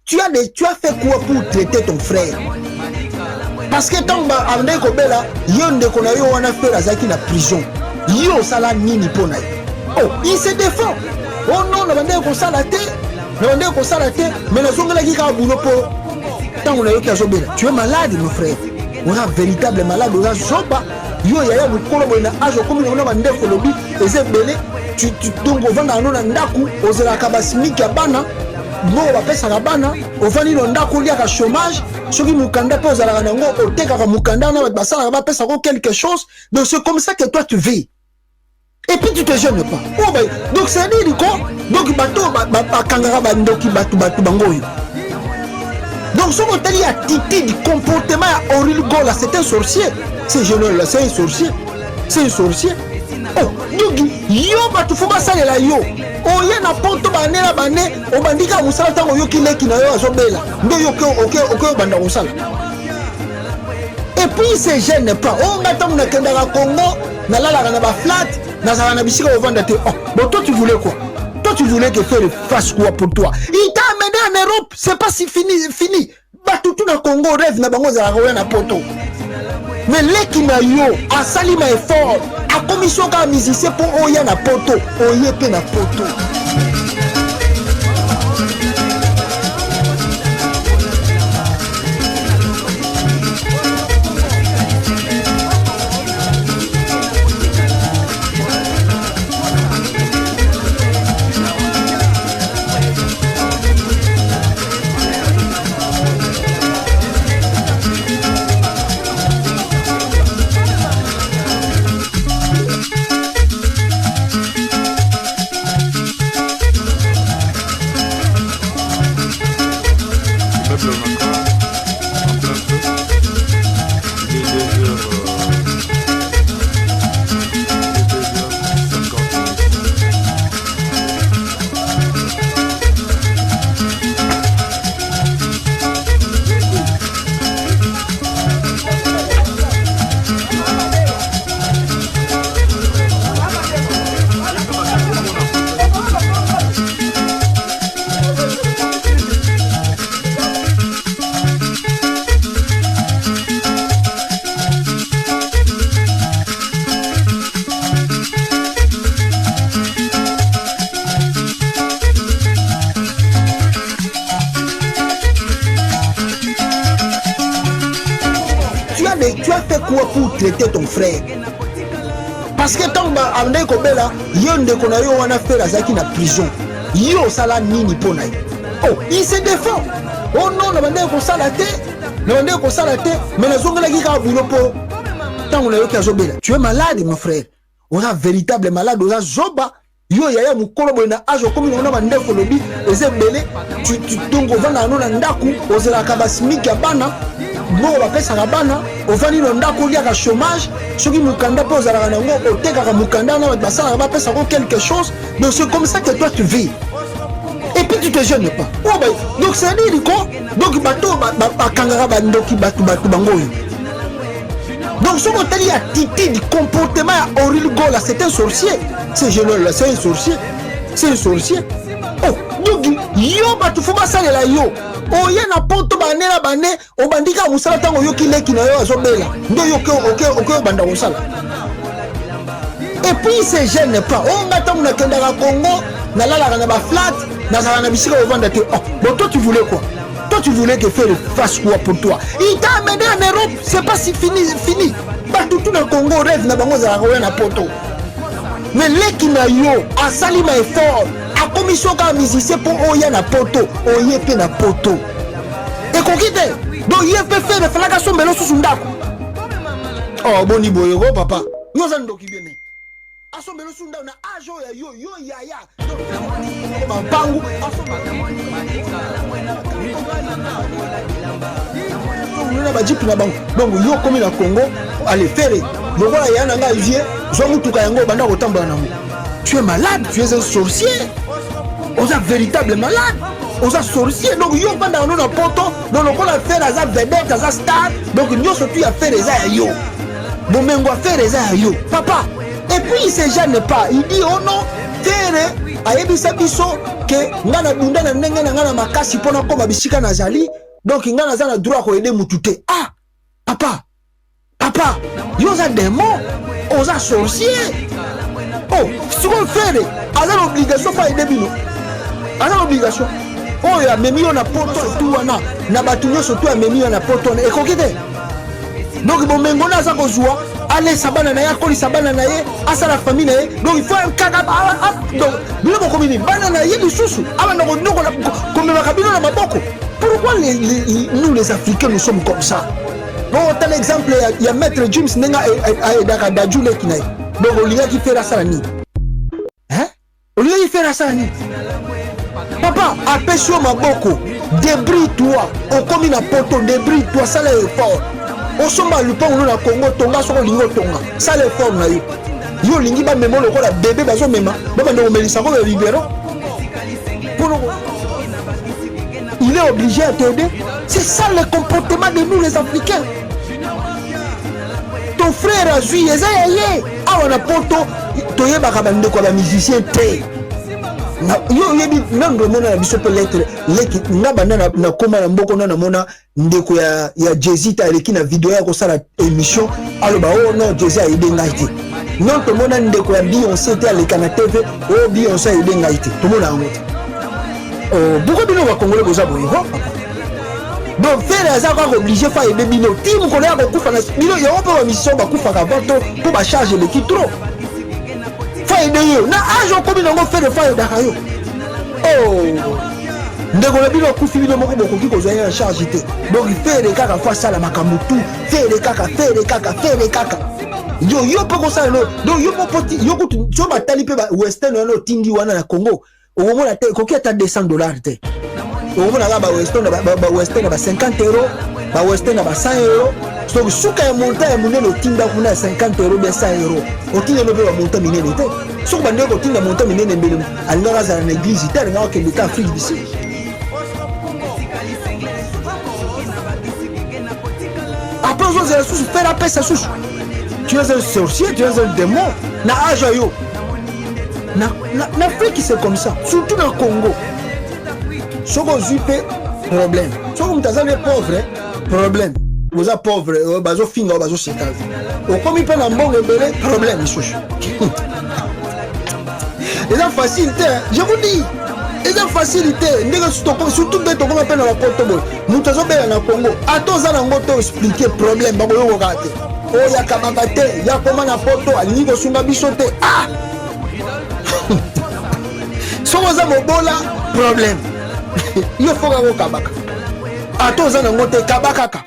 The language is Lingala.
tu as fait quoi pour traiter ton frère? Parce que tant que André Kobela, yon de konayo wana fait la zaki na prison. Yo sala nini pona. Oh, il se défend. Oh non, na bande ko sala te. Na bande ko sala te, mais na zongela ki ka boulot po. Tant on a yo ki azobela. Tu es malade mon frère. On a véritable malade, on a zoba. Yo yaya mukolo boina ajo comme on a bande ko lobi, eze belé. Tu donc on va na ndaku, ozela kabasimiki abana. Bon, on va faire ça bana. On va dire on a collé à chômage. Ceux qui mukanda pose à la rango, au teka ka mukanda na ba ça va faire ça quelque chose. Donc c'est comme ça que toi tu vis. Et puis tu te gênes pas. Oh ben, donc c'est dit quoi? Donc bateau ba kangara ba ndoki batu bangoyo. Donc ce côté il y a titi du comportement à Auril Gola, c'est un sorcier. C'est jeune là, c'est un sorcier. C'est un sorcier. Oh, donc yo batu faut pas ça là yo. Oh y'a na poto ba ne la ba ne, o bandika musala tango yo kileki na yo azobela. Ndo yo OK banda musala. Et puis ces jeunes ne pas. Oh ngatam na kenda ka Congo, na la na ba flat, na za na bisika au vendre. Oh, bon toi tu voulais quoi? Toi tu voulais que faire face quoi pour toi? Il t'a amené en Europe, c'est pas si fini. Ba tout na Congo rêve na bango za na poto. Mais l'équipe na yo a sali ma effort. A commission ka musicien pour oya na poto, oye pe na poto. Tu as fait quoi pour traiter ton frère? Parce que tant que André Kobela, yon de konayo wana fait la zaki na prison. Yo sala nini pona. Oh, il se défend. Oh non, na bande ko sala te. Na bande ko sala te, mais na zongela ki ka boulot po. Tant on a yo ki azobela. Tu es malade mon frère. On a véritable malade, on a zoba. Yo yaya mukolo boina ajo comme on a bande ko lobi, eze belé. Tu donc on va na ndaku, ozela kabasimiki abana. Bon, on va faire ça bana. On va dire on a collé à chômage. Ceux qui mukanda pose à la rango, au teka ka mukanda na ba ça va faire ça quelque chose. Donc c'est comme ça que toi tu vis. Et puis tu te gênes pas. Oh ben, donc c'est dit quoi? Donc bateau ba kangara ba ndoki batu bangoyo. Donc ce côté il y a titi du comportement à Auril Gola, c'est un sorcier. C'est jeune là, c'est un sorcier. C'est un sorcier. Oh, donc yo batu faut pas ça là yo. Oh y'a na poto bane la bane, o bandika musala tango yo kileki na yo azobela. Ndo yo OK banda musala. Et puis ces jeunes ne pas. Oh ngatam na kenda ka Congo, na la na ba flat, na za na bisika au vendre. Oh, bon toi tu voulais quoi? Toi tu voulais que faire face quoi pour toi? Il t'a amené en Europe, c'est pas si fini. Ba tout na Congo rêve na bango za na poto. Mais l'équipe na yo a sali ma effort. A commission ka musicien pour oya na poto, oye pe na poto. Et kokite, donc il peut faire le flaga sombelo sous ndako. Oh boni boyo papa. Yo zando ki bien. Asombelo sous ndako na ajo ya yo yaya. Bangu on ba jipi na bango. Donc yo comme na Congo, allez faire. Lokola ya na nga vie, zo mutuka yango banda kotambola nango. Tu es malade, tu es un sorcier. On est véritable malade. On est sorcier. Donc, yo pendant nous dans poto, donc on a fait la vedette, la star. Donc, nous surtout à faire les yo. Bon, mais on va faire les yo. Papa. Et puis, il se gêne pas. Il dit, oh non, faire ayebisa biso ke nga na bunda na ndenge na nga na makasi mpona koma bisika nazali donc nga naza na droit koyede mutu te. Ah papa yo oza démon, oza sorcier. Oh sikoyo frere aza na obligation fa ayede bino, aza na obligation oyo amemi yo na poto etu wana na bato nyonso tu amemi yo na poto wana ekoki te. Donc bomengo na aza kozwa alesa bana na ye akolisa bana na ye asala famille na ye, donc il faut kaka donc bino bokomi nini bana na ye lisusu abanda komemaka bino na maboko. Pourquoi nous les Africains nous sommes comme ça? Bon tel exemple ya maître James nenga aedaka dajuleki na ye, donc olingaki fera sala nini olingaki fera sala nini? Papa apesi yo maboko, débrouille-toi, okomi na poto, débrouille-toi, sala effort. Osomba lupango na Congo tonga soko lingo tonga, sala effort na yo. Yo lingi ba memo lokola bébé bazo mema, baba ndo melisa ko libéro. Il est obligé à t'aider. C'est ça le comportement de nous les Africains. Ton frère a joué, ezaye. Ah on a poto, toyeba ka bande ko ba musicien te. Yo yebi nango mona biso pe lettre leki ngabana na koma na mboko na mona ndeko ya Jezita eleki na video ya ko sala émission aloba oh non Jezita aide ngaite non to mona ndeko ya Beyoncé te aleka na TV oh Beyoncé aide ngaite to mona ngote oh beaucoup bino ba congolais boza boye ho papa donc faire ça quoi obligé fa aider bino tim ko na ko kufa na bino ya opa ba mission ba kufa ka bato pour ba charger l'équipe trop de yo na ajo komi nango fere fa da kayo oh ndeko le bino kufi bino moko bokoki kozwa ya charge te donc fere kaka fa sala makamutu fere kaka yo poko sala no donc yo poti yo kutu so batali pe ba western no tindi wana na Congo omona te koki ata $200 te omona ba western ba 50 euros ba western ba 100 euros. Donc suka ya monta ya munene tinda kuna 50 euros bien 100 euros otinda no pe ba monta minene te suka bande ko tinda monta minene mbele alinga za na église te alinga ke l'État Afrique d'ici. Après on se sous faire la paix ça sous tu es un sorcier, tu es un démon na aja yo na Afrique c'est comme ça, surtout dans Congo. Soko zupe problème, soko mtazame pauvre problème. Vous êtes pauvre, vous êtes finga, vous êtes sétal. Au commis pas un bon problème, monsieur. Et la facilité, je vous dis, et la facilité, surtout que tu as appelé la porte, nous te sommes en Congo. À tous les gens qui expliqué le problème, vous avez raté. Oh, il y a Kabakate, il y a comment la porte, il y a Sunga Bichote. Ah! Si vous avez un problème, il faut que vous Kabaka. À tous les gens qui Kabaka.